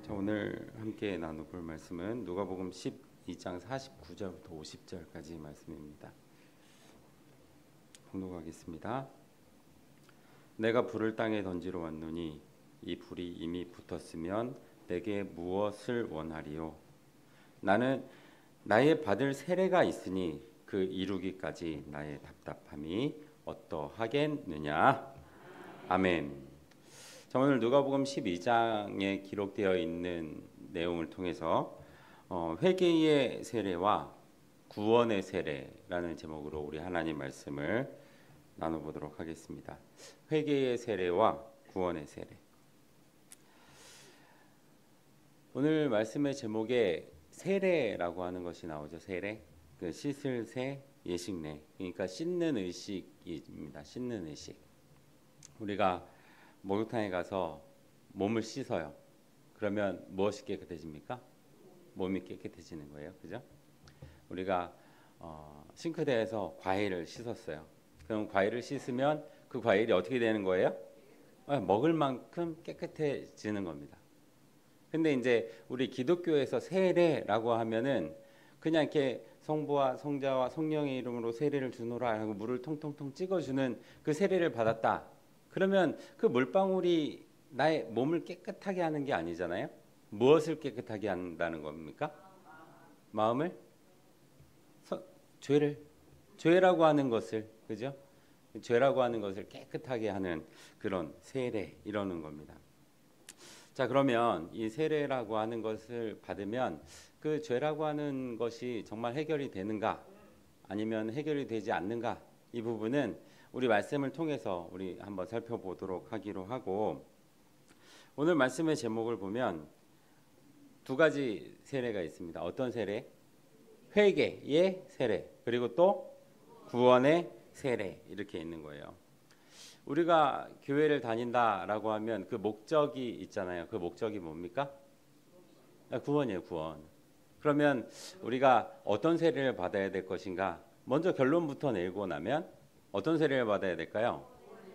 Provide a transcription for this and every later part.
자, 오늘 함께 나눠볼 말씀은 누가복음 12장 49절부터 50절까지 말씀입니다. 봉독하겠습니다. 내가 불을 땅에 던지러 왔노니 이 불이 이미 붙었으면 내게 무엇을 원하리요? 나는 나의 받을 세례가 있으니 그 이루기까지 나의 답답함이 어떠하겠느냐? 아멘. 자, 오늘 누가복음 12장에 기록되어 있는 내용을 통해서 회개의 세례와 구원의 세례라는 제목으로 우리 하나님 말씀을 나눠보도록 하겠습니다. 회개의 세례와 구원의 세례. 오늘 말씀의 제목에 세례라고 하는 것이 나오죠. 세례. 그 씻을 세, 예식내. 그러니까 씻는 의식입니다. 씻는 의식. 우리가 목욕탕에 가서 몸을 씻어요. 그러면 무엇이 깨끗해집니까? 몸이 깨끗해지는 거예요. 그죠? 우리가 싱크대에서 과일을 씻었어요. 그럼 과일을 씻으면 그 과일이 어떻게 되는 거예요? 먹을 만큼 깨끗해지는 겁니다. 근데 이제 우리 기독교에서 세례라고 하면은 그냥 이렇게 성부와 성자와 성령의 이름으로 세례를 주노라 하고 물을 통통통 찍어주는 그 세례를 받았다. 그러면 그 물방울이 나의 몸을 깨끗하게 하는 게 아니잖아요. 무엇을 깨끗하게 한다는 겁니까? 마음을? 죄라고 하는 것을, 그죠? 죄라고 하는 것을 깨끗하게 하는 그런 세례, 이러는 겁니다. 자, 그러면 이 세례라고 하는 것을 받으면 그 죄라고 하는 것이 정말 해결이 되는가? 아니면 해결이 되지 않는가? 이 부분은 우리 말씀을 통해서 우리 한번 살펴보도록 하기로 하고, 오늘 말씀의 제목을 보면 두 가지 세례가 있습니다. 어떤 세례? 회개의 세례, 그리고 또 구원의 세례, 이렇게 있는 거예요. 우리가 교회를 다닌다라고 하면 그 목적이 있잖아요. 그 목적이 뭡니까? 구원이에요, 구원. 그러면 우리가 어떤 세례를 받아야 될 것인가? 먼저 결론부터 내고 나면 어떤 세례를 받아야 될까요?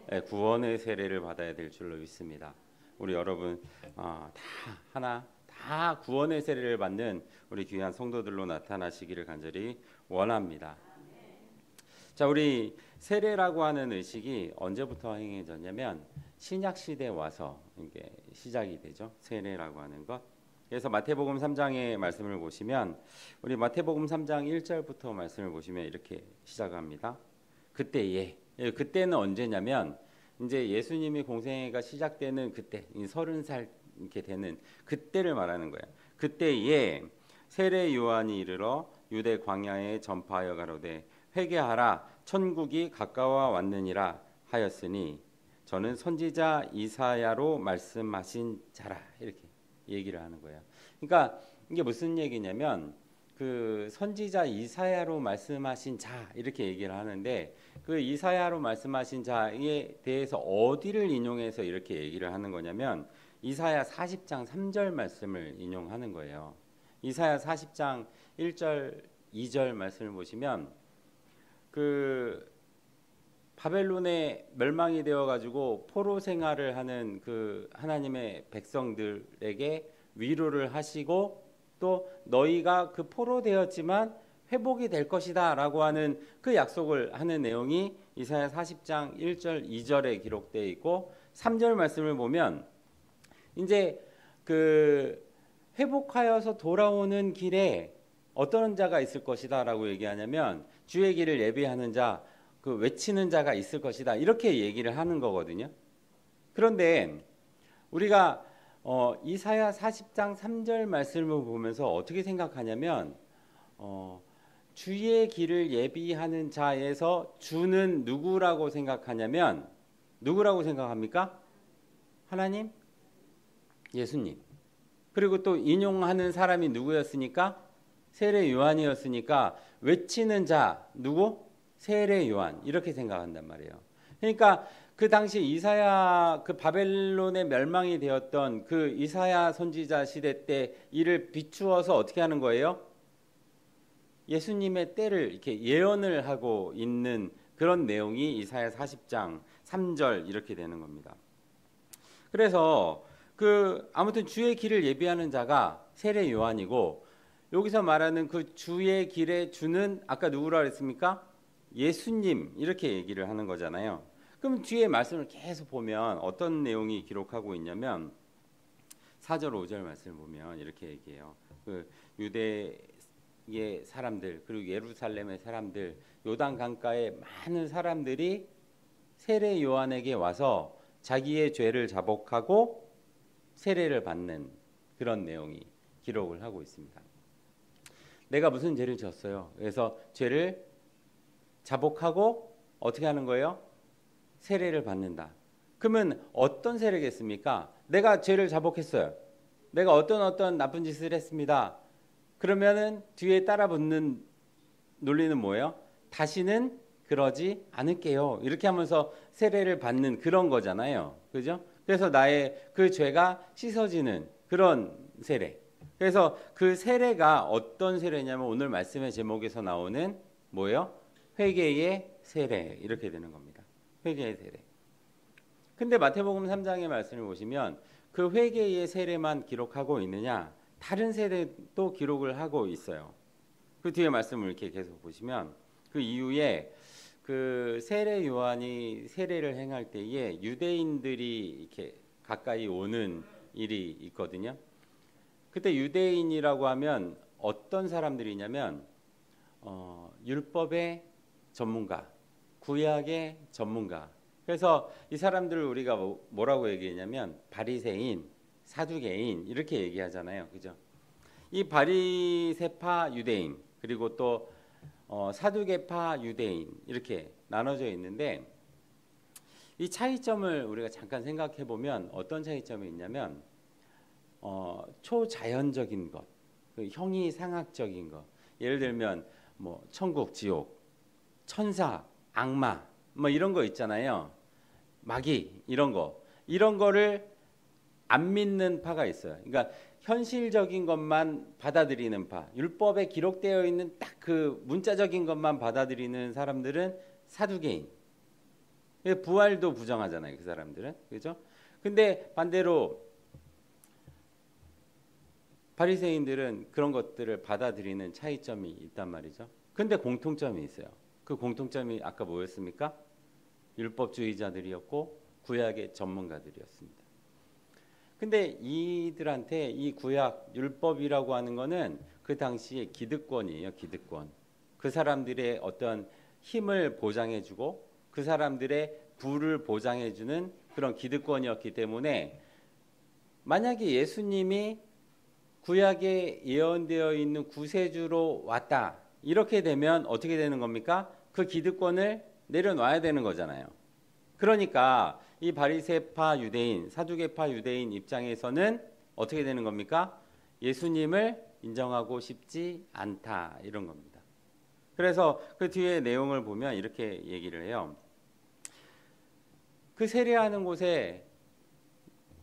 네, 구원의 세례를 받아야 될 줄로 믿습니다. 우리 여러분 다 구원의 세례를 받는 우리 귀한 성도들로 나타나시기를 간절히 원합니다. 자, 우리 세례라고 하는 의식이 언제부터 행해졌냐면 신약 시대에 와서 이게 시작이 되죠. 세례라고 하는 것. 그래서 마태복음 3장의 말씀을 보시면 우리 마태복음 3장 1절부터 말씀을 보시면 이렇게 시작합니다. 그때는 언제냐면 이제 예수님이 공생애가 시작되는 그때, 30살 이렇게 되는 그때를 말하는 거예요. 그때에 세례 요한이 이르러 유대 광야에 전파하여 가로되 회개하라 천국이 가까워 왔느니라 하였으니 저는 선지자 이사야로 말씀하신 자라, 이렇게 얘기를 하는 거예요. 그러니까 이게 무슨 얘기냐면 그 선지자 이사야로 말씀하신 자, 이렇게 얘기를 하는데 그 이사야로 말씀하신 자에 대해서 어디를 인용해서 이렇게 얘기를 하는 거냐면 이사야 40장 3절 말씀을 인용하는 거예요. 이사야 40장 1절 2절 말씀을 보시면 그 바벨론에 멸망이 되어 가지고 포로 생활을 하는 그 하나님의 백성들에게 위로를 하시고 또 너희가 그 포로 되었지만 회복이 될 것이다 라고 하는 그 약속을 하는 내용이 이사야 40장 1절 2절에 기록되어 있고 3절 말씀을 보면 이제 그 회복하여서 돌아오는 길에 어떤 자가 있을 것이다 라고 얘기하냐면 주의 길을 예비하는 자, 그 외치는 자가 있을 것이다, 이렇게 얘기를 하는 거거든요. 그런데 우리가 이사야 40장 3절 말씀을 보면서 어떻게 생각하냐면 주의 길을 예비하는 자에서 주는 누구라고 생각하냐면 누구라고 생각합니까? 하나님? 예수님. 그리고 또 인용하는 사람이 누구였으니까? 세례 요한이었으니까 외치는 자 누구? 세례 요한, 이렇게 생각한단 말이에요. 그러니까 그 당시 이사야 그 바벨론의 멸망이 되었던 그 이사야 선지자 시대 때 이를 비추어서 어떻게 하는 거예요? 예수님의 때를 이렇게 예언을 하고 있는 그런 내용이 이사야 40장 3절 이렇게 되는 겁니다. 그래서 아무튼 주의 길을 예비하는 자가 세례 요한이고, 여기서 말하는 그 주의 길에 주는 아까 누구라 그랬습니까? 예수님, 이렇게 얘기를 하는 거잖아요. 그럼 뒤에 말씀을 계속 보면 어떤 내용이 기록하고 있냐면 4절 5절 말씀을 보면 이렇게 얘기해요. 유대의 사람들 그리고 예루살렘의 사람들, 요단 강가에 많은 사람들이 세례 요한에게 와서 자기의 죄를 자복하고 세례를 받는 그런 내용이 기록을 하고 있습니다. 내가 무슨 죄를 지었어요? 그래서 죄를 자복하고 어떻게 하는 거예요? 세례를 받는다. 그러면 어떤 세례겠습니까? 내가 죄를 자복했어요. 내가 어떤 나쁜 짓을 했습니다. 그러면은 뒤에 따라 붙는 논리는 뭐예요? 다시는 그러지 않을게요. 이렇게 하면서 세례를 받는 그런 거잖아요. 그죠? 그래서 나의 그 죄가 씻어지는 그런 세례. 그래서 그 세례가 어떤 세례냐면 오늘 말씀의 제목에서 나오는 뭐예요? 회개의 세례. 이렇게 되는 겁니다. 회개의 세례. 근데 마태복음 3장의 말씀을 보시면 그 회개의 세례만 기록하고 있느냐? 다른 세례도 기록을 하고 있어요. 그 뒤에 말씀을 이렇게 계속 보시면 그 이후에 그 세례 요한이 세례를 행할 때에 유대인들이 이렇게 가까이 오는 일이 있거든요. 그때 유대인이라고 하면 어떤 사람들이냐면 율법의 전문가, 구약의 전문가. 그래서 이 사람들을 우리가 뭐라고 얘기했냐면 바리새인, 사두개인 이렇게 얘기하잖아요. 그죠? 이 바리새파 유대인 그리고 또 사두개파 유대인 이렇게 나눠져 있는데 이 차이점을 우리가 잠깐 생각해 보면 어떤 차이점이 있냐면 초자연적인 것, 그 형이상학적인 것. 예를 들면 뭐 천국, 지옥, 천사, 악마 뭐 이런 거 있잖아요. 마귀 이런 거를 안 믿는 파가 있어요. 그러니까 현실적인 것만 받아들이는 파, 율법에 기록되어 있는 딱 그 문자적인 것만 받아들이는 사람들은 사두개인. 부활도 부정하잖아요, 그 사람들은. 그죠? 근데 반대로 바리새인들은 그런 것들을 받아들이는 차이점이 있단 말이죠. 근데 공통점이 있어요. 그 공통점이 아까 뭐였습니까? 율법주의자들이었고 구약의 전문가들이었습니다. 근데 이들한테 이 구약 율법이라고 하는 거는 그 당시에 기득권이에요. 기득권. 그 사람들의 어떤 힘을 보장해주고 그 사람들의 부를 보장해주는 그런 기득권이었기 때문에 만약에 예수님이 구약에 예언되어 있는 구세주로 왔다. 이렇게 되면 어떻게 되는 겁니까? 그 기득권을 내려놔야 되는 거잖아요. 그러니까 이 바리새파 유대인, 사두개파 유대인 입장에서는 어떻게 되는 겁니까? 예수님을 인정하고 싶지 않다 이런 겁니다. 그래서 그 뒤에 내용을 보면 이렇게 얘기를 해요. 그 세례하는 곳에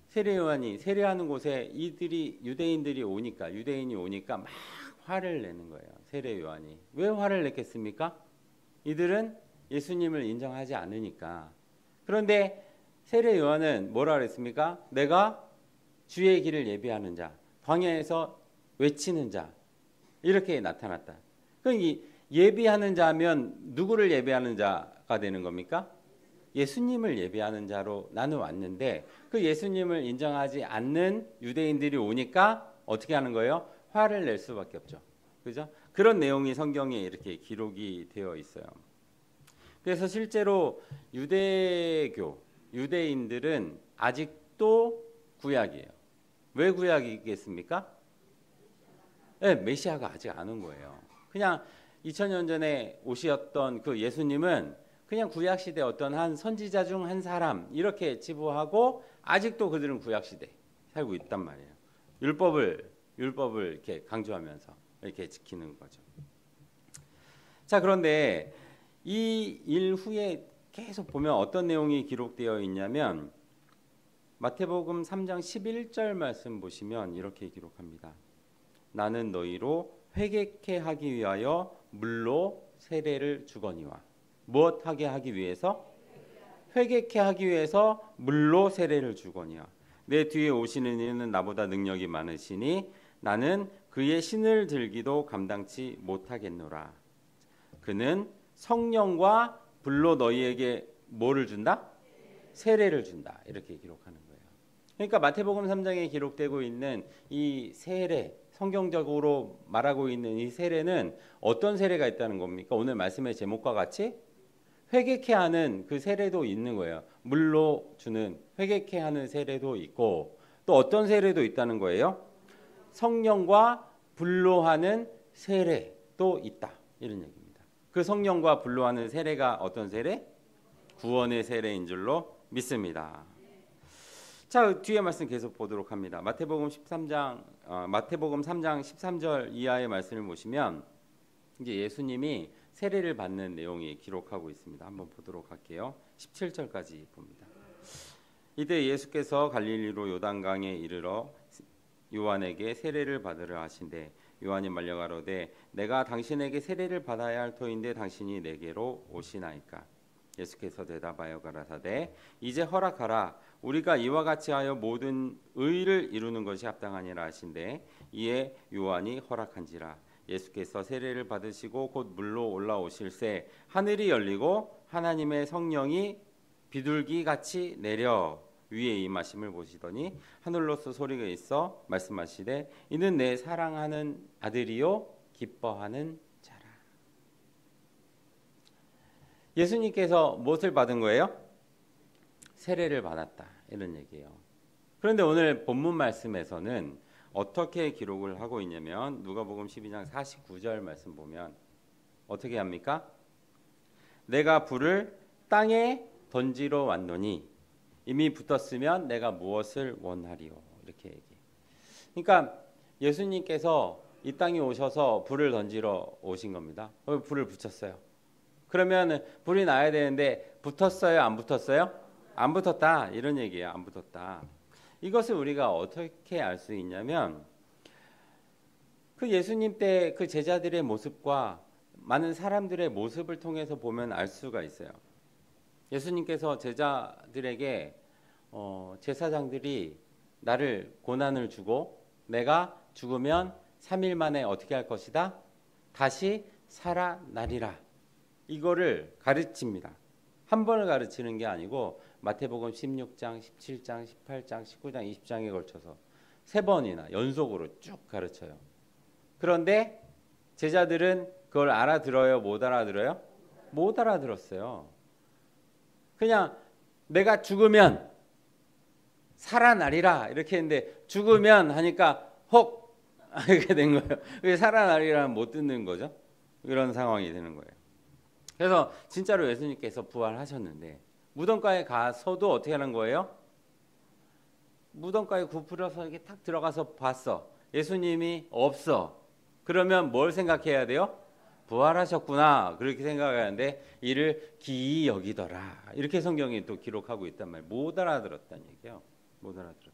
세례 요한이 세례하는 곳에 유대인이 오니까 막 화를 내는 거예요. 세례 요한이. 왜 화를 냈겠습니까? 이들은 예수님을 인정하지 않으니까. 그런데 세례 요한은 뭐라 그랬습니까? 내가 주의 길을 예비하는 자, 광야에서 외치는 자 이렇게 나타났다. 그럼 이 예비하는 자면 누구를 예비하는 자가 되는 겁니까? 예수님을 예비하는 자로 나는 왔는데 그 예수님을 인정하지 않는 유대인들이 오니까 어떻게 하는 거예요? 화를 낼 수밖에 없죠. 그죠? 그런 내용이 성경에 이렇게 기록이 되어 있어요. 그래서 실제로 유대인들은 아직도 구약이에요. 왜 구약이겠습니까? 네, 메시아가 아직 안 온 거예요. 그냥 2000년 전에 오셨던 그 예수님은 그냥 구약시대 어떤 한 선지자 중 한 사람 이렇게 치부하고 아직도 그들은 구약시대 살고 있단 말이에요. 율법을 이렇게 강조하면서 이렇게 지키는 거죠. 자, 그런데 이 일 후에 계속 보면 어떤 내용이 기록되어 있냐면 마태복음 3장 11절 말씀 보시면 이렇게 기록합니다. 나는 너희로 회개케 하기 위하여 물로 세례를 주거니와. 무엇하게 하기 위해서? 회개케 하기 위해서 물로 세례를 주거니와. 내 뒤에 오시는 이는 나보다 능력이 많으시니 나는 그의 신을 들기도 감당치 못하겠노라. 그는 성령과 불로 너희에게 뭐를 준다? 세례를 준다. 이렇게 기록하는 거예요. 그러니까 마태복음 3장에 기록되고 있는 이 세례, 성경적으로 말하고 있는 이 세례는 어떤 세례가 있다는 겁니까? 오늘 말씀의 제목과 같이 회개케 하는 그 세례도 있는 거예요. 물로 주는 회개케 하는 세례도 있고 또 어떤 세례도 있다는 거예요? 성령과 불로 하는 세례도 있다. 이런 얘기입니다. 그 성령과 불로 하는 세례가 어떤 세례? 구원의 세례인 줄로 믿습니다. 자, 뒤에 말씀 계속 보도록 합니다. 마태복음 3장 13절 이하의 말씀을 보시면 이제 예수님이 세례를 받는 내용이 기록하고 있습니다. 한번 보도록 할게요. 17절까지 봅니다. 이때 예수께서 갈릴리로 요단강에 이르러 요한에게 세례를 받으라 하신대 요한이 말려가로되 내가 당신에게 세례를 받아야 할 터인데 당신이 내게로 오시나이까. 예수께서 대답하여 가라사대 이제 허락하라. 우리가 이와 같이 하여 모든 의를 이루는 것이 합당하니라 하신대 이에 요한이 허락한지라. 예수께서 세례를 받으시고 곧 물로 올라오실새 하늘이 열리고 하나님의 성령이 비둘기같이 내려 위에 임하심을 보시더니 하늘로서 소리가 있어 말씀하시되 이는 내 사랑하는 아들이요 기뻐하는 자라. 예수님께서 무엇을 받은 거예요? 세례를 받았다. 이런 얘기예요. 그런데 오늘 본문 말씀에서는 어떻게 기록을 하고 있냐면 누가복음 12장 49절 말씀 보면 어떻게 합니까? 내가 불을 땅에 던지러 왔노니 이미 붙었으면 내가 무엇을 원하리요. 이렇게 얘기해요. 그러니까 예수님께서 이 땅에 오셔서 불을 던지러 오신 겁니다. 불을 붙였어요. 그러면 불이 나야 되는데 붙었어요? 안 붙었어요? 안 붙었다. 이런 얘기예요. 안 붙었다. 이것을 우리가 어떻게 알 수 있냐면 그 예수님 때 그 제자들의 모습과 많은 사람들의 모습을 통해서 보면 알 수가 있어요. 예수님께서 제자들에게 제사장들이 나를 고난을 주고 내가 죽으면 3일 만에 어떻게 할 것이다? 다시 살아나리라. 이거를 가르칩니다. 한 번을 가르치는 게 아니고 마태복음 16장, 17장, 18장, 19장, 20장에 걸쳐서 3번이나 연속으로 쭉 가르쳐요. 그런데 제자들은 그걸 알아들어요? 못 알아들어요? 못 알아들었어요. 그냥 내가 죽으면 살아나리라 이렇게 했는데 죽으면 하니까 혹 이렇게 된 거예요. 살아나리라는 못 듣는 거죠. 이런 상황이 되는 거예요. 그래서 진짜로 예수님께서 부활하셨는데 무덤가에 가서도 어떻게 하는 거예요? 무덤가에 굽으려서 이렇게 탁 들어가서 봤어. 예수님이 없어. 그러면 뭘 생각해야 돼요? 부활하셨구나. 그렇게 생각하는데 이를 기이 여기더라. 이렇게 성경이 또 기록하고 있단 말이에요. 못 알아들었다는 얘기예요. 못 알아들었다.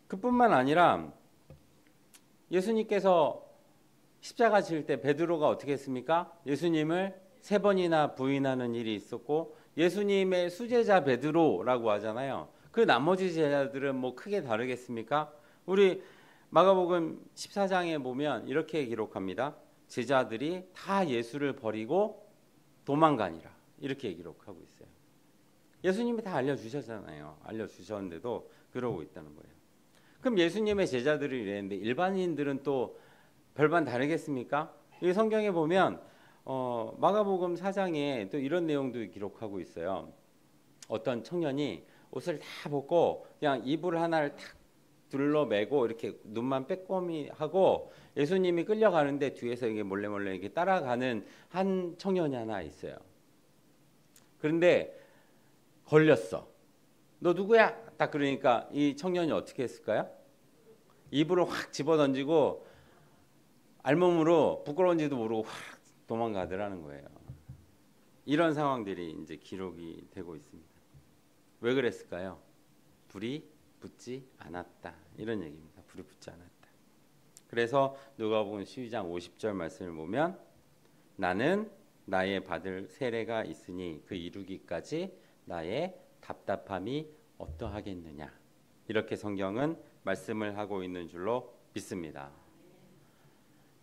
그뿐만 아니라 예수님께서 십자가 질 때 베드로가 어떻게 했습니까? 예수님을 3번이나 부인하는 일이 있었고 예수님의 수제자 베드로라고 하잖아요. 그 나머지 제자들은 뭐 크게 다르겠습니까? 우리 마가복음 14장에 보면 이렇게 기록합니다. 제자들이 다 예수를 버리고 도망가니라. 이렇게 기록하고 있어요. 예수님이 다 알려주셨잖아요. 알려주셨는데도 그러고 있다는 거예요. 그럼 예수님의 제자들이 이랬는데 일반인들은 또 별반 다르겠습니까? 이 성경에 보면 마가복음 4장에 또 이런 내용도 기록하고 있어요. 어떤 청년이 옷을 다 벗고 그냥 이불 하나를 탁 둘러매고 이렇게 눈만 빼꼼히 하고 예수님이 끌려가는데 뒤에서 이게 몰래 이렇게 따라가는 한 청년이 하나 있어요. 그런데 걸렸어. 너 누구야? 딱 그러니까 이 청년이 어떻게 했을까요? 이불을 확 집어던지고 알몸으로 부끄러운지도 모르고 확 도망가더라는 거예요. 이런 상황들이 이제 기록이 되고 있습니다. 왜 그랬을까요? 불이 붙지 않았다. 이런 얘기입니다. 불이 붙지 않았다. 그래서 누가복음 12장 50절 말씀을 보면 나는 나의 받을 세례가 있으니 그 이루기까지 나의 답답함이 어떠하겠느냐. 이렇게 성경은 말씀을 하고 있는 줄로 믿습니다.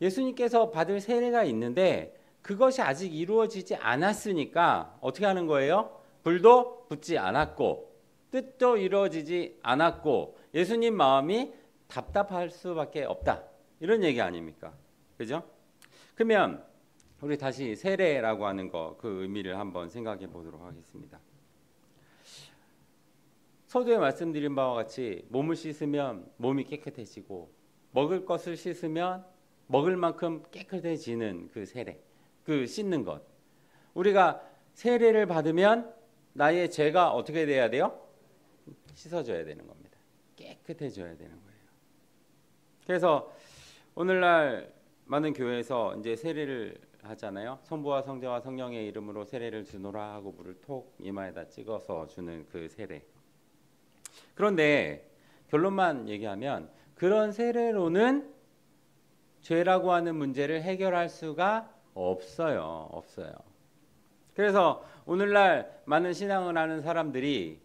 예수님께서 받을 세례가 있는데 그것이 아직 이루어지지 않았으니까 어떻게 하는 거예요? 불도 붙지 않았고 뜻도 이루어지지 않았고 예수님 마음이 답답할 수밖에 없다. 이런 얘기 아닙니까? 그죠? 그러면 우리 다시 세례라고 하는 그 의미를 한번 생각해 보도록 하겠습니다. 서두에 말씀드린 바와 같이 몸을 씻으면 몸이 깨끗해지고 먹을 것을 씻으면 먹을 만큼 깨끗해지는 그 세례, 그 씻는 것. 우리가 세례를 받으면 나의 죄가 어떻게 돼야 돼요? 씻어져야 되는 겁니다. 깨끗해져야 되는 거예요. 그래서 오늘날 많은 교회에서 이제 세례를 하잖아요. 성부와 성자와 성령의 이름으로 세례를 주노라 하고 물을 톡 이마에다 찍어서 주는 그 세례. 그런데 결론만 얘기하면 그런 세례로는 죄라고 하는 문제를 해결할 수가 없어요. 그래서 오늘날 많은 신앙을 하는 사람들이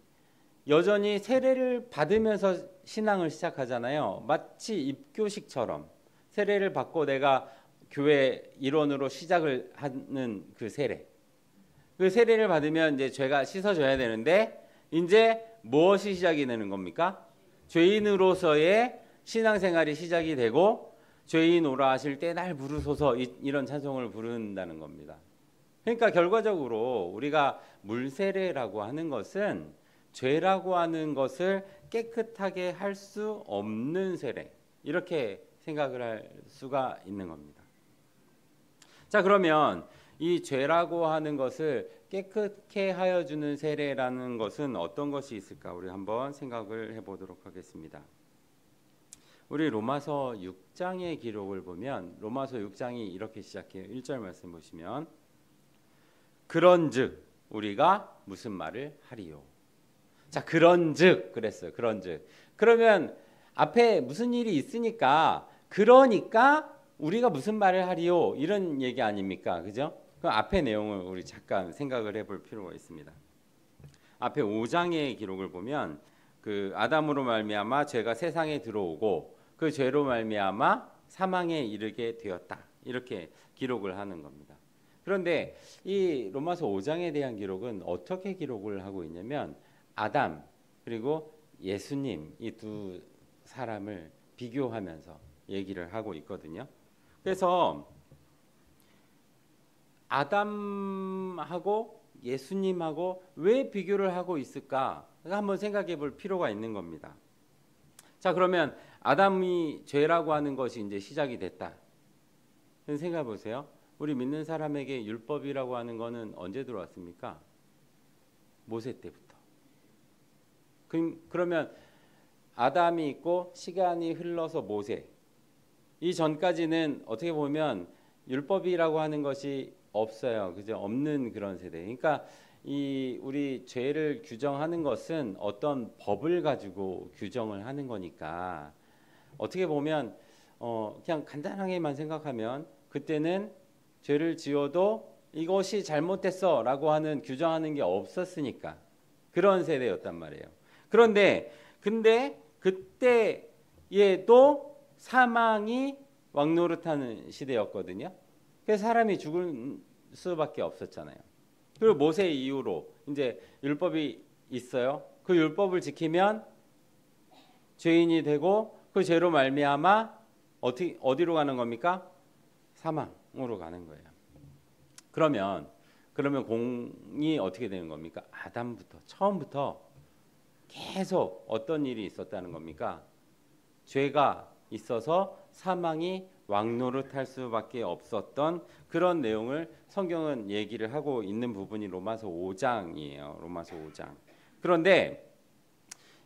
여전히 세례를 받으면서 신앙을 시작하잖아요. 마치 입교식처럼 세례를 받고 내가 교회 일원으로 시작을 하는 그 세례. 그 세례를 받으면 이제 죄가 씻어져야 되는데 이제 무엇이 시작이 되는 겁니까? 죄인으로서의 신앙생활이 시작이 되고 죄인 오라 하실 때 날 부르소서 이런 찬송을 부른다는 겁니다. 그러니까 결과적으로 우리가 물세례라고 하는 것은 죄라고 하는 것을 깨끗하게 할 수 없는 세례 이렇게 생각을 할 수가 있는 겁니다. 자, 그러면 이 죄라고 하는 것을 깨끗게 하여 주는 세례라는 것은 어떤 것이 있을까? 우리 한번 생각을 해보도록 하겠습니다. 우리 로마서 6장의 기록을 보면 로마서 6장이 이렇게 시작해요. 1절 말씀 보시면 그런즉 우리가 무슨 말을 하리요? 자, 그런즉 그랬어요. 그런즉. 그러면 앞에 무슨 일이 있으니까 그러니까 우리가 무슨 말을 하리요? 이런 얘기 아닙니까? 그죠? 그 앞에 내용을 우리 잠깐 생각을 해볼 필요가 있습니다. 앞에 5장의 기록을 보면 그 아담으로 말미암아 죄가 세상에 들어오고 그 죄로 말미암아 사망에 이르게 되었다. 이렇게 기록을 하는 겁니다. 그런데 이 로마서 5장에 대한 기록은 어떻게 기록을 하고 있냐면 아담 그리고 예수님 이 두 사람을 비교하면서 얘기를 하고 있거든요. 그래서 아담하고 예수님하고 왜 비교를 하고 있을까? 한번 생각해 볼 필요가 있는 겁니다. 자, 그러면 아담이 죄라고 하는 것이 이제 시작이 됐다. 생각해 보세요. 우리 믿는 사람에게 율법이라고 하는 거는 언제 들어왔습니까? 모세 때부터. 그러면 아담이 있고 시간이 흘러서 모세. 이 전까지는 어떻게 보면 율법이라고 하는 것이 없어요. 그죠? 없는 그런 세대. 그러니까 이 우리 죄를 규정하는 것은 어떤 법을 가지고 규정을 하는 거니까 어떻게 보면 그냥 간단하게만 생각하면 그때는 죄를 지어도 이것이 잘못됐어라고 하는 규정하는 게 없었으니까 그런 세대였단 말이에요. 근데 그때에도 사망이 왕노릇하는 시대였거든요. 그래서 사람이 죽을 수밖에 없었잖아요. 그리고 모세 이후로 이제 율법이 있어요. 그 율법을 지키면 죄인이 되고 그 죄로 말미암아 어디로 가는 겁니까? 사망으로 가는 거예요. 그러면 공이 어떻게 되는 겁니까? 아담부터 처음부터 계속 어떤 일이 있었다는 겁니까? 죄가 있어서 사망이 왕노릇할 수밖에 없었던 그런 내용을 성경은 얘기를 하고 있는 부분이 로마서 5장이에요. 로마서 5장. 그런데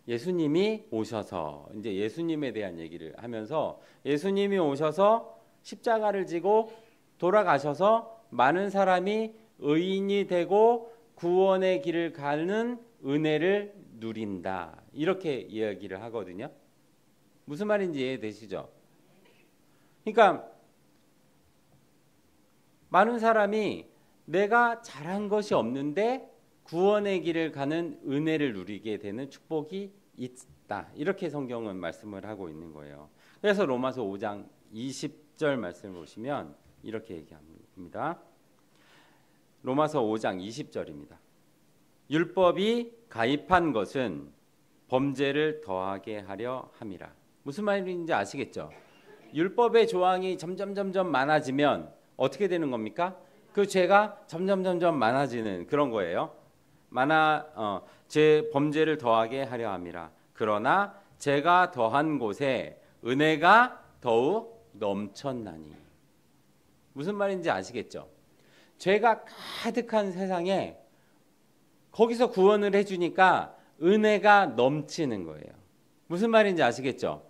예수님이 오셔서 이제 예수님에 대한 얘기를 하면서 예수님이 오셔서 십자가를 지고 돌아가셔서 많은 사람이 의인이 되고 구원의 길을 가는 은혜를 누린다. 이렇게 이야기를 하거든요. 무슨 말인지 이해되시죠? 그러니까 많은 사람이 내가 잘한 것이 없는데 구원의 길을 가는 은혜를 누리게 되는 축복이 있다. 이렇게 성경은 말씀을 하고 있는 거예요. 그래서 로마서 5장 20절 말씀을 보시면 이렇게 얘기합니다. 로마서 5장 20절입니다. 율법이 가입한 것은 범죄를 더하게 하려 함이라. 무슨 말인지 아시겠죠? 율법의 조항이 점점 많아지면 어떻게 되는 겁니까? 그 죄가 점점 많아지는 그런 거예요. 제 범죄를 더하게 하려 함이라. 그러나 제가 더한 곳에 은혜가 더욱 넘쳤나니. 무슨 말인지 아시겠죠? 죄가 가득한 세상에 거기서 구원을 해주니까 은혜가 넘치는 거예요. 무슨 말인지 아시겠죠?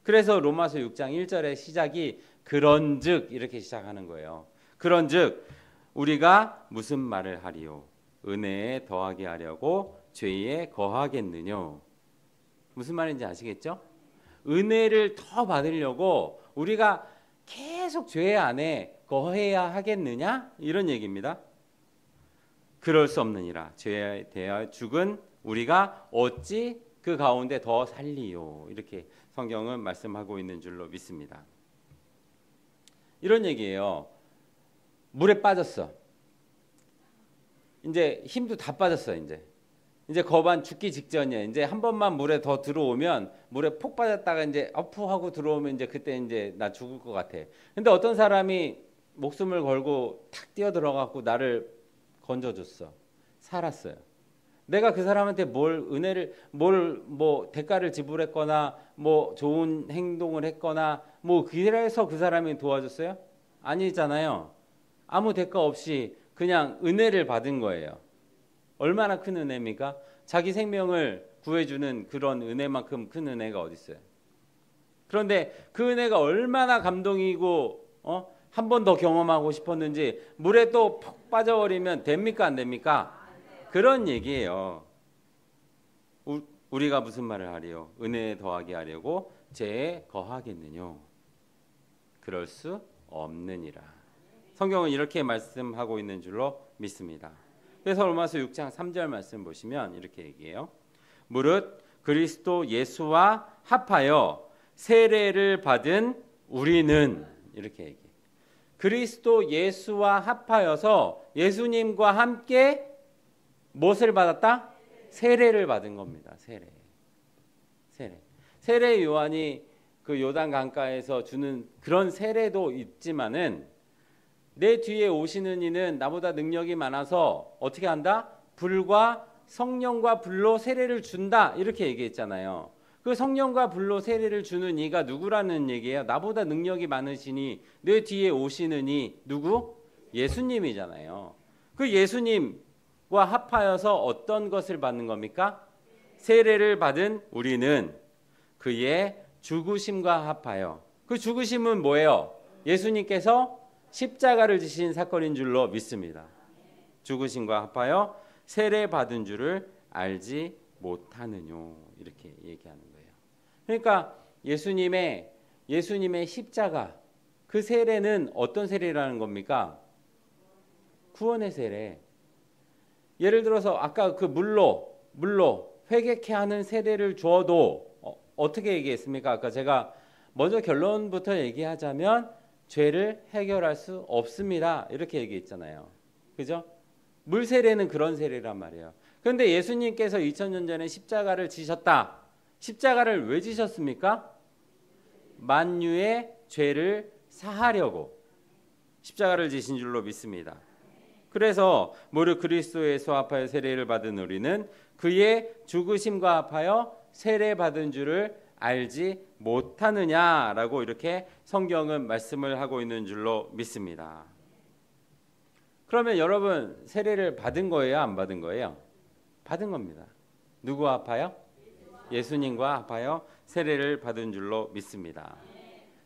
그래서 로마서 6장 1절의 시작이 그런즉 이렇게 시작하는 거예요. 그런즉 우리가 무슨 말을 하리요? 은혜에 더하게 하려고 죄에 거하겠느뇨? 무슨 말인지 아시겠죠? 은혜를 더 받으려고 우리가 계속 죄 안에 거해야 하겠느냐? 이런 얘기입니다. 그럴 수 없느니라. 죄에 대하여 죽은 우리가 어찌 그 가운데 더 살리요? 이렇게 성경은 말씀하고 있는 줄로 믿습니다. 이런 얘기예요. 물에 빠졌어. 이제 힘도 다 빠졌어. 이제 거반 죽기 직전이야. 이제 한 번만 물에 더 들어오면 물에 폭 빠졌다가 이제 하고 들어오면 이제 그때 이제 나 죽을 것 같아. 근데 어떤 사람이 목숨을 걸고 탁 뛰어 들어가고 나를 건져줬어. 살았어요. 내가 그 사람한테 뭐 대가를 지불했거나 뭐 좋은 행동을 했거나 뭐 그래서 그 사람이 도와줬어요? 아니잖아요. 아무 대가 없이 그냥 은혜를 받은 거예요. 얼마나 큰 은혜입니까? 자기 생명을 구해주는 그런 은혜만큼 큰 은혜가 어디 있어요? 그런데 그 은혜가 얼마나 감동이고 한 번 더 경험하고 싶었는지 물에 또 푹 빠져버리면 됩니까? 안 됩니까? 그런 얘기예요. 우리가 무슨 말을 하리요? 은혜에 더하게 하려고 죄에 거하겠느뇨? 그럴 수 없느니라. 성경은 이렇게 말씀하고 있는 줄로 믿습니다. 그래서 로마서 6장 3절 말씀 보시면 이렇게 얘기해요. 무릇 그리스도 예수와 합하여 세례를 받은 우리는 이렇게 얘기해요. 그리스도 예수와 합하여서 예수님과 함께 무엇을 받았다? 세례를 받은 겁니다. 세례 요한이 그 요단 강가에서 주는 그런 세례도 있지만은 내 뒤에 오시는 이는 나보다 능력이 많아서 어떻게 한다? 불과 성령과 불로 세례를 준다. 이렇게 얘기했잖아요. 그 성령과 불로 세례를 주는 이가 누구라는 얘기예요? 나보다 능력이 많으시니 내 뒤에 오시는 이 누구? 예수님이잖아요. 그 예수님과 합하여서 어떤 것을 받는 겁니까? 세례를 받은 우리는 그의 죽으심과 합하여. 그 죽으심은 뭐예요? 예수님께서 십자가를 지신 사건인 줄로 믿습니다. 죽으심과 합하여 세례 받은 줄을 알지 못하느뇨? 이렇게 얘기하는 거예요. 그러니까 예수님의 십자가, 그 세례는 어떤 세례라는 겁니까? 구원의 세례. 예를 들어서 아까 그 물로 회개케 하는 세례를 주어도 어떻게 얘기했습니까? 아까 제가 먼저 결론부터 얘기하자면 죄를 해결할 수 없습니다. 이렇게 얘기했잖아요. 그죠? 물 세례는 그런 세례란 말이에요. 그런데 예수님께서 2000년 전에 십자가를 지셨다. 십자가를 왜 지셨습니까? 만유의 죄를 사하려고 십자가를 지신 줄로 믿습니다. 그래서 무릇 그리스도에 합하여 세례를 받은 우리는 그의 죽으심과 합하여 세례 받은 줄을 알지 못하느냐라고 이렇게 성경은 말씀을 하고 있는 줄로 믿습니다. 그러면 여러분 세례를 받은 거예요? 안 받은 거예요? 받은 겁니다. 누구와 합하여? 예수님과 합하여 세례를 받은 줄로 믿습니다.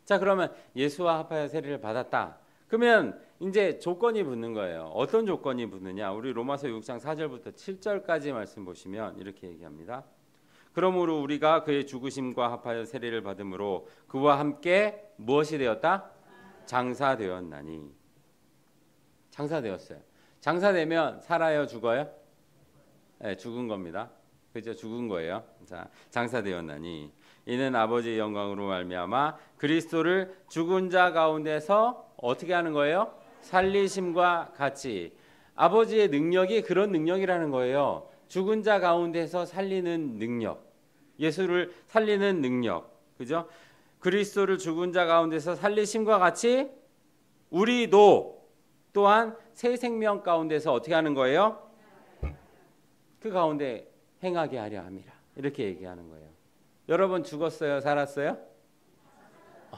자, 그러면 예수와 합하여 세례를 받았다. 그러면 이제 조건이 붙는 거예요. 어떤 조건이 붙느냐? 우리 로마서 6장 4절부터 7절까지 말씀 보시면 이렇게 얘기합니다. 그러므로 우리가 그의 죽으심과 합하여 세례를 받음으로 그와 함께 무엇이 되었다? 장사되었나니. 장사되었어요. 장사되면 살아요, 죽어요? 죽은 겁니다. 그죠? 죽은 거예요. 자, 장사되었나니 이는 아버지의 영광으로 말미암아 그리스도를 죽은 자 가운데서 어떻게 하는 거예요? 살리심과 같이. 아버지의 능력이 그런 능력이라는 거예요. 죽은 자 가운데서 살리는 능력. 예수를 살리는 능력. 그죠? 그리스도를 죽은 자 가운데서 살리심과 같이 우리도 또한 새 생명 가운데서 어떻게 하는 거예요? 그 가운데 행하게 하려 함이라. 이렇게 얘기하는 거예요. 여러분 죽었어요? 살았어요?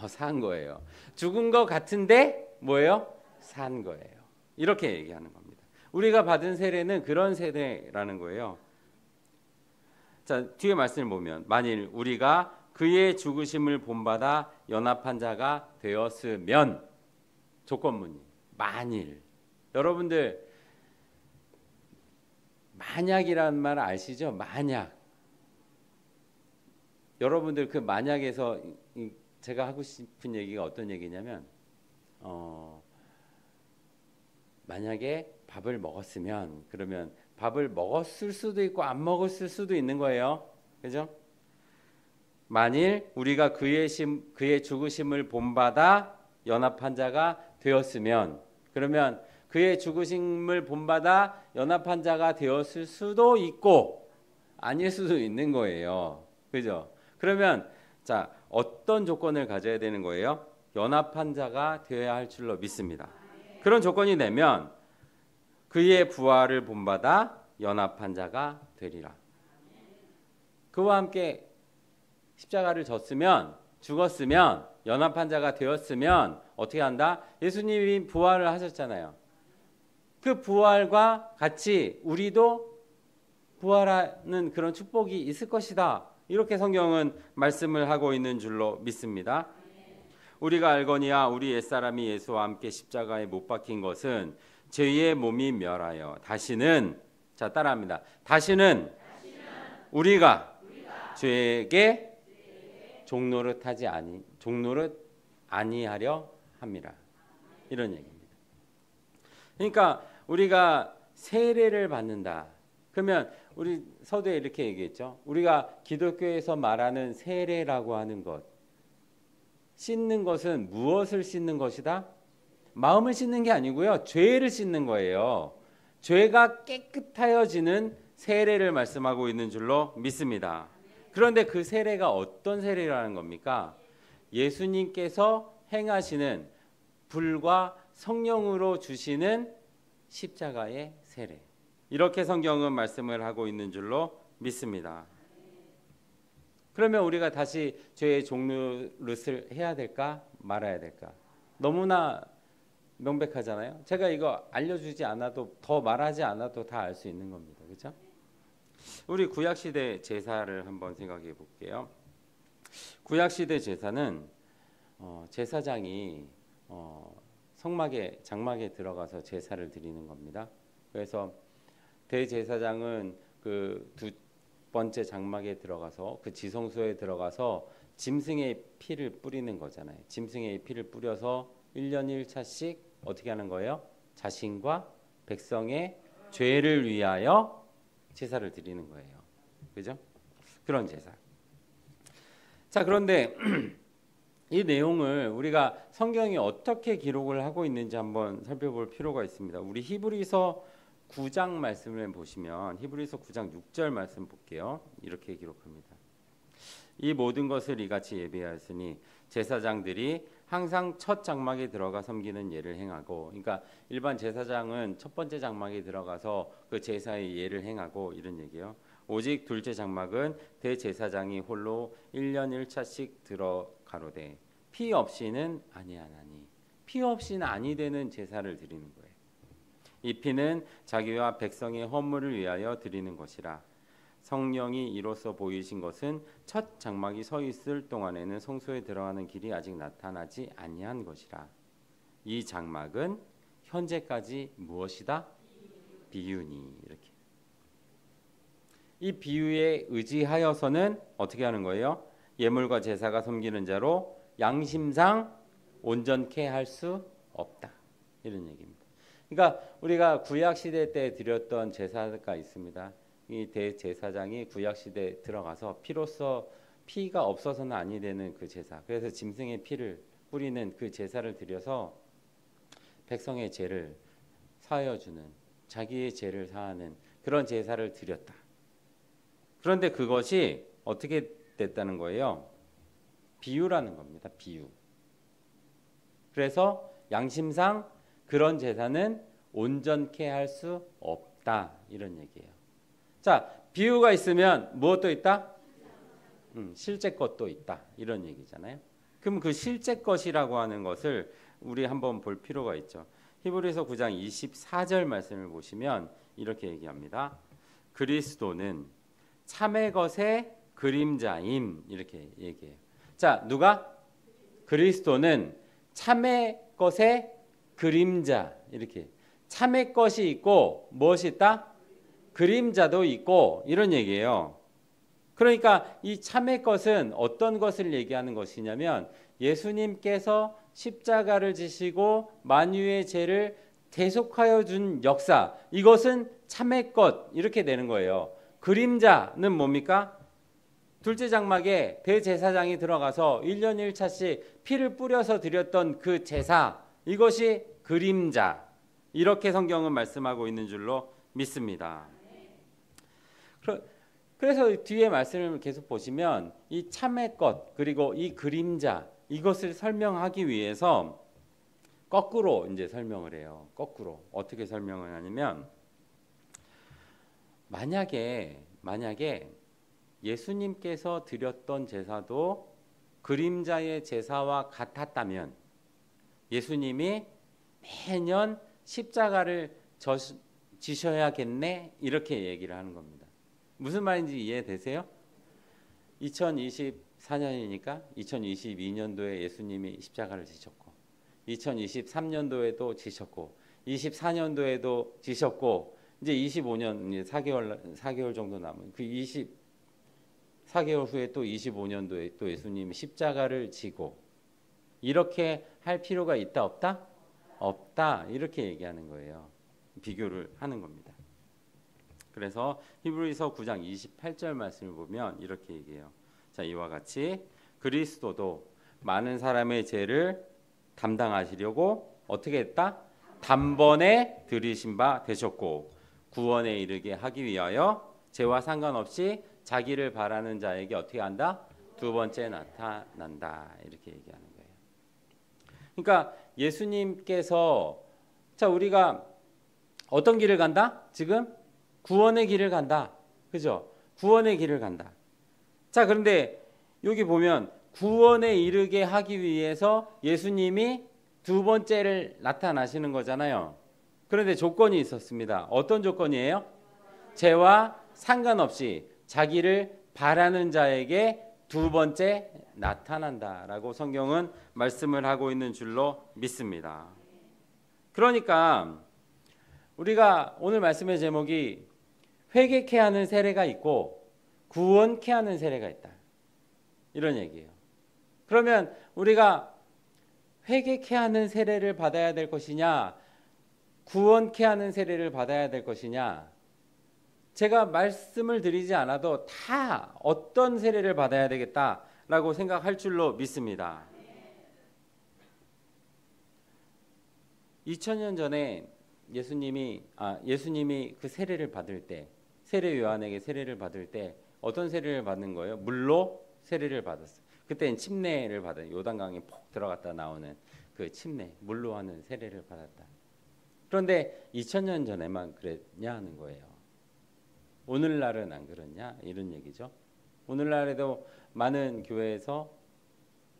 산 거예요. 죽은 것 같은데 뭐예요? 산 거예요. 이렇게 얘기하는 겁니다. 우리가 받은 세례는 그런 세례라는 거예요. 자, 뒤에 말씀을 보면 만일 우리가 그의 죽으심을 본받아 연합한 자가 되었으면 조건문이 만일. 여러분들 만약이라는 말 아시죠? 만약. 여러분들 그 만약에서 제가 하고 싶은 얘기가 어떤 얘기냐면 만약에 밥을 먹었으면 그러면 밥을 먹었을 수도 있고 안 먹었을 수도 있는 거예요. 그죠? 만일 우리가 그의 죽으심을 본받아 연합한 자가 되었으면 그러면 그의 죽으심을 본받아 연합한 자가 되었을 수도 있고 아닐 수도 있는 거예요. 그죠? 그러면 자, 어떤 조건을 가져야 되는 거예요? 연합한 자가 되어야 할 줄로 믿습니다. 그런 조건이 되면 그의 부활을 본받아 연합한 자가 되리라. 그와 함께 십자가를 졌으면 죽었으면 연합한 자가 되었으면 어떻게 한다? 예수님이 부활을 하셨잖아요. 그 부활과 같이 우리도 부활하는 그런 축복이 있을 것이다. 이렇게 성경은 말씀을 하고 있는 줄로 믿습니다. 우리가 알거니와 우리 옛사람이 예수와 함께 십자가에 못 박힌 것은 죄의 몸이 멸하여 다시는 자 따라합니다. 다시는 우리가 죄에게 종노릇 아니하려 함이라. 이런 얘기입니다. 그러니까 우리가 세례를 받는다. 그러면 우리 서두에 이렇게 얘기했죠. 우리가 기독교에서 말하는 세례라고 하는 것. 씻는 것은 무엇을 씻는 것이다? 마음을 씻는 게 아니고요. 죄를 씻는 거예요. 죄가 깨끗하여지는 세례를 말씀하고 있는 줄로 믿습니다. 그런데 그 세례가 어떤 세례라는 겁니까? 예수님께서 행하시는 불과 성령으로 주시는 십자가의 세례. 이렇게 성경은 말씀을 하고 있는 줄로 믿습니다. 그러면 우리가 다시 죄의 종노릇을 해야 될까 말아야 될까? 너무나 명백하잖아요. 제가 이거 알려주지 않아도 더 말하지 않아도 다 알 수 있는 겁니다. 그렇죠? 우리 구약시대 제사를 한번 생각해 볼게요. 구약시대 제사는 제사장이 장막에 들어가서 제사를 드리는 겁니다. 그래서 대제사장은 그 두 번째 장막에 들어가서 그 지성소에 들어가서 짐승의 피를 뿌리는 거잖아요. 짐승의 피를 뿌려서 1년 1차씩 어떻게 하는 거예요? 자신과 백성의 죄를 위하여 제사를 드리는 거예요. 그죠? 그런 제사. 자, 그런데 이 내용을 우리가 성경이 어떻게 기록을 하고 있는지 한번 살펴볼 필요가 있습니다. 우리 히브리서 9장 말씀을 보시면 히브리서 9장 6절 말씀 볼게요. 이렇게 기록합니다. 이 모든 것을 이같이 예비하였으니 제사장들이 항상 첫 장막에 들어가 섬기는 예를 행하고, 그러니까 일반 제사장은 첫 번째 장막에 들어가서 그 제사의 예를 행하고 이런 얘기예요. 오직 둘째 장막은 대제사장이 홀로 1년 1차씩 들어가로되 피 없이는 아니하나니. 피 없이는 아니 되는 제사를 드리는 거예요. 이 피는 자기와 백성의 허물을 위하여 드리는 것이라. 성령이 이로써 보이신 것은 첫 장막이 서 있을 동안에는 성소에 들어가는 길이 아직 나타나지 아니한 것이라. 이 장막은 현재까지 무엇이다? 비유니. 이렇게. 이 비유에 의지하여서는 어떻게 하는 거예요? 예물과 제사가 섬기는 자로 양심상 온전케 할 수 없다. 이런 얘기입니다. 그러니까 우리가 구약 시대 때 드렸던 제사가 있습니다. 이 대제사장이 구약 시대에 들어가서 피가 없어서는 아니 되는 그 제사. 그래서 짐승의 피를 뿌리는 그 제사를 드려서 백성의 죄를 사하여 주는, 자기의 죄를 사하는 그런 제사를 드렸다. 그런데 그것이 어떻게 됐다는 거예요? 비유라는 겁니다. 비유. 그래서 양심상 그런 제사는 온전케 할 수 없다, 이런 얘기예요. 자, 비유가 있으면 무엇도 있다? 실제 것도 있다, 이런 얘기잖아요. 그럼 그 실제 것이라고 하는 것을 우리 한번 볼 필요가 있죠. 히브리서 9장 24절 말씀을 보시면 이렇게 얘기합니다. 그리스도는 참의 것의 그림자임, 이렇게 얘기해요. 자, 누가? 그리스도는 참의 것의 그림자, 이렇게. 참의 것이 있고 무엇이 있다? 그림자도 있고, 이런 얘기예요. 그러니까 이 참의 것은 어떤 것을 얘기하는 것이냐면 예수님께서 십자가를 지시고 만유의 죄를 대속하여 준 역사, 이것은 참의 것, 이렇게 되는 거예요. 그림자는 뭡니까? 둘째 장막에 대제사장이 들어가서 1년 1차씩 피를 뿌려서 드렸던 그 제사, 이것이 그림자, 이렇게 성경은 말씀하고 있는 줄로 믿습니다. 그래서 뒤에 말씀을 계속 보시면 이 참의 것 그리고 이 그림자, 이것을 설명하기 위해서 거꾸로 이제 설명을 해요. 거꾸로 어떻게 설명을 하냐면 만약에 예수님께서 드렸던 제사도 그림자의 제사와 같았다면 예수님이 매년 십자가를 지셔야겠네, 이렇게 얘기를 하는 겁니다. 무슨 말인지 이해되세요? 2024년이니까 2022년도에 예수님이 십자가를 지셨고 2023년도에도 지셨고 24년도에도 지셨고 이제 25년 이제 4개월 정도 남은 그 24개월 후에 또 25년도에 또 예수님이 십자가를 지고, 이렇게 할 필요가 있다 없다? 없다, 이렇게 얘기하는 거예요. 비교를 하는 겁니다. 그래서 히브리서 9장 28절 말씀을 보면 이렇게 얘기해요. 자, 이와 같이 그리스도도 많은 사람의 죄를 담당하시려고 어떻게 했다? 단번에 들이신 바 되셨고 구원에 이르게 하기 위하여 죄와 상관없이 자기를 바라는 자에게 어떻게 한다? 두 번째 나타난다, 이렇게 얘기하는 거예요. 그러니까 예수님께서, 자, 우리가 어떤 길을 간다? 지금 구원의 길을 간다. 그죠? 구원의 길을 간다. 자, 그런데 여기 보면 구원에 이르게 하기 위해서 예수님이 두 번째를 나타나시는 거잖아요. 그런데 조건이 있었습니다. 어떤 조건이에요? 죄와 상관없이 자기를 바라는 자에게 두 번째 나타난다라고 성경은 말씀을 하고 있는 줄로 믿습니다. 그러니까 우리가 오늘 말씀의 제목이 회개케 하는 세례가 있고 구원케 하는 세례가 있다, 이런 얘기예요. 그러면 우리가 회개케 하는 세례를 받아야 될 것이냐, 구원케 하는 세례를 받아야 될 것이냐, 제가 말씀을 드리지 않아도 다 어떤 세례를 받아야 되겠다라고 생각할 줄로 믿습니다. 2000년 전에 예수님이 그 세례를 받을 때, 세례 요한에게 세례를 받을 때 어떤 세례를 받는 거예요? 물로 세례를 받았어요. 그때는 침례를 받아요. 요단강에 폭 들어갔다 나오는 그 침례, 물로 하는 세례를 받았다. 그런데 2000년 전에만 그랬냐 하는 거예요. 오늘날은 안 그렇냐, 이런 얘기죠. 오늘날에도 많은 교회에서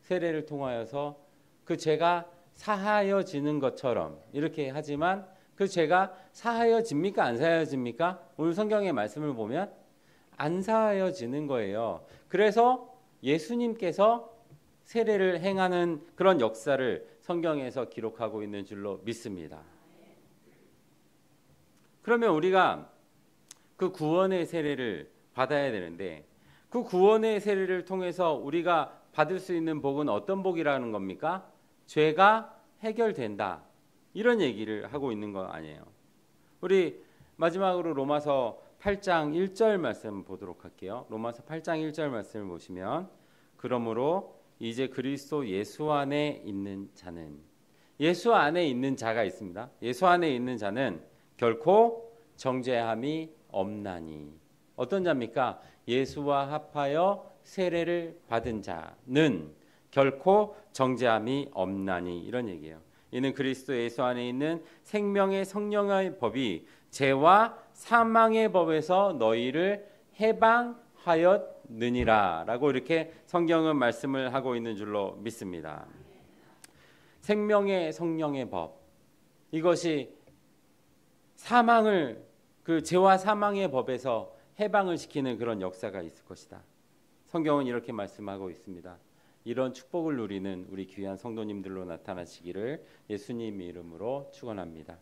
세례를 통하여서 그 죄가 사하여지는 것처럼 이렇게 하지만 그 죄가 사하여집니까? 안 사하여집니까? 오늘 성경의 말씀을 보면 안 사하여지는 거예요. 그래서 예수님께서 세례를 행하는 그런 역사를 성경에서 기록하고 있는 줄로 믿습니다. 그러면 우리가 그 구원의 세례를 받아야 되는데 그 구원의 세례를 통해서 우리가 받을 수 있는 복은 어떤 복이라는 겁니까? 죄가 해결된다, 이런 얘기를 하고 있는 거 아니에요. 우리 마지막으로 로마서 8장 1절 말씀 보도록 할게요. 로마서 8장 1절 말씀을 보시면 그러므로 이제 그리스도 예수 안에 있는 자는 예수 안에 있는 자가 있습니다. 예수 안에 있는 자는 결코 정죄함이 없나니 어떤 자입니까? 예수와 합하여 세례를 받은 자는 결코 정죄함이 없나니 이런 얘기예요. 이는 그리스도 예수 안에 있는 생명의 성령의 법이 죄와 사망의 법에서 너희를 해방하였느니라 라고 이렇게 성경은 말씀을 하고 있는 줄로 믿습니다. 생명의 성령의 법, 이것이 사망을 그 죄와 사망의 법에서 해방을 시키는 그런 역사가 있을 것이다. 성경은 이렇게 말씀하고 있습니다. 이런 축복을 누리는 우리 귀한 성도님들로 나타나시기를 예수님 이름으로 축원합니다.